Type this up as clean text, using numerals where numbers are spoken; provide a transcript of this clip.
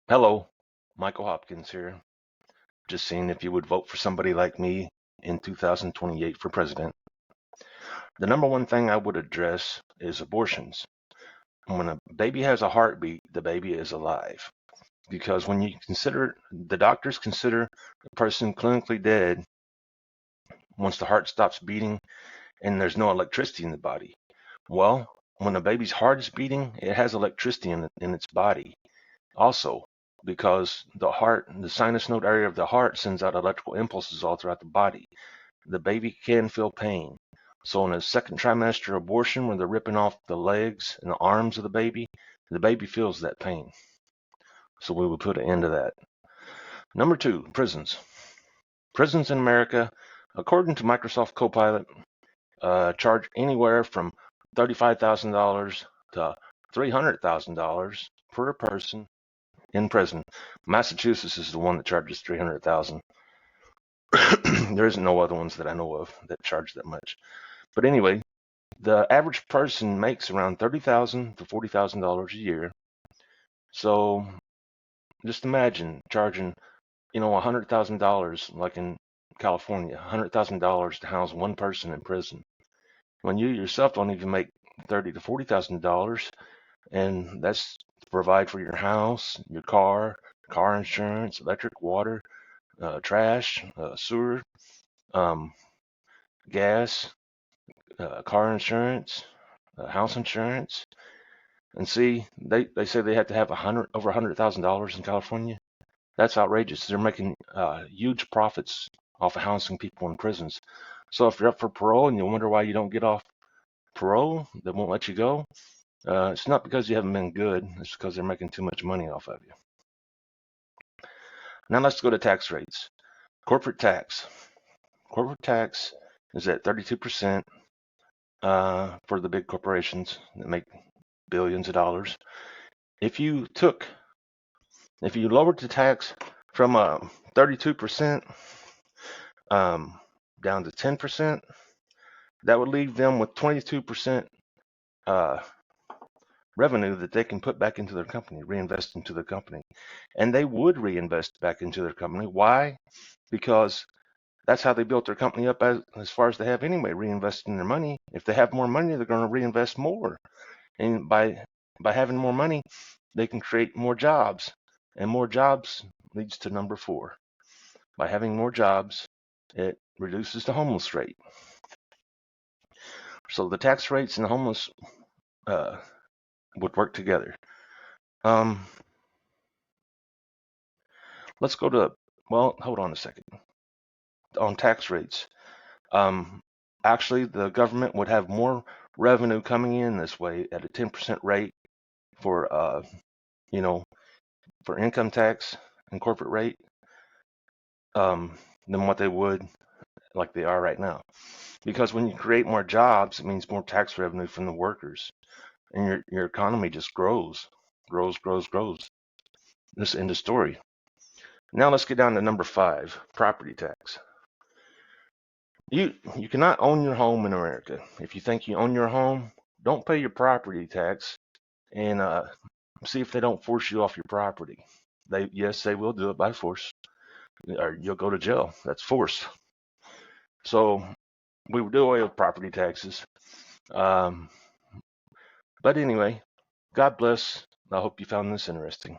Hello, Michael Hopkins here. Just seeing if you would vote for somebody like me in 2028 for president. The number one thing I would address is abortions. When a baby has a heartbeat, the baby is alive. Because when you consider, the doctors consider a person clinically dead once the heart stops beating and there's no electricity in the body. Well, when a baby's heart is beating, it has electricity in its body. Also, because the sinus node area of the heart sends out electrical impulses all throughout the body. The baby can feel pain. So in a second trimester abortion, where they're ripping off the legs and the arms of the baby feels that pain. So we would put an end to that. Number two, prisons. Prisons in America, according to Microsoft Copilot, charge anywhere from $35,000 to $300,000 per person in prison. Massachusetts is the one that charges $300,000. There isn't no other ones that I know of that charge that much. But anyway, the average person makes around $30,000 to $40,000 a year. So just imagine charging, $100,000 like in California, $100,000 to house one person in prison. When you yourself don't even make $30,000 to $40,000, and that's to provide for your house, your car insurance, electric, water, trash, sewer, um, gas, car insurance, house insurance. And see, they say they have to have over $100,000 in California. That's outrageous. They're making huge profits off of housing people in prisons. So if you're up for parole and you wonder why you don't get off parole, they won't let you go. It's not because you haven't been good. It's because they're making too much money off of you. Now let's go to tax rates. Corporate tax. Corporate tax is at 32% for the big corporations that make billions of dollars. If you lowered the tax from 32% down to 10%, that would leave them with 22% revenue that they can put back into their company, reinvest into their company. And they would reinvest back into their company. Why? Because that's how they built their company up as far as they have anyway, reinvesting their money. If they have more money, they're going to reinvest more. And by having more money, they can create more jobs. And more jobs leads to number 4. By having more jobs, it reduces the homeless rate. So the tax rates and the homeless would work together. Let's go to, well, hold on a second. On tax rates, actually the government would have more revenue coming in this way at a 10% rate for, for income tax and corporate rate than what they would like they are right now. Because when you create more jobs, it means more tax revenue from the workers, and your economy just grows. This end of story. Now let's get down to number 5, property tax. You cannot own your home in America. If you think you own your home, don't pay your property tax, and see if they don't force you off your property. Yes, they will do it by force, or you'll go to jail. That's force. So we would do away with property taxes. But anyway, God bless. I hope you found this interesting.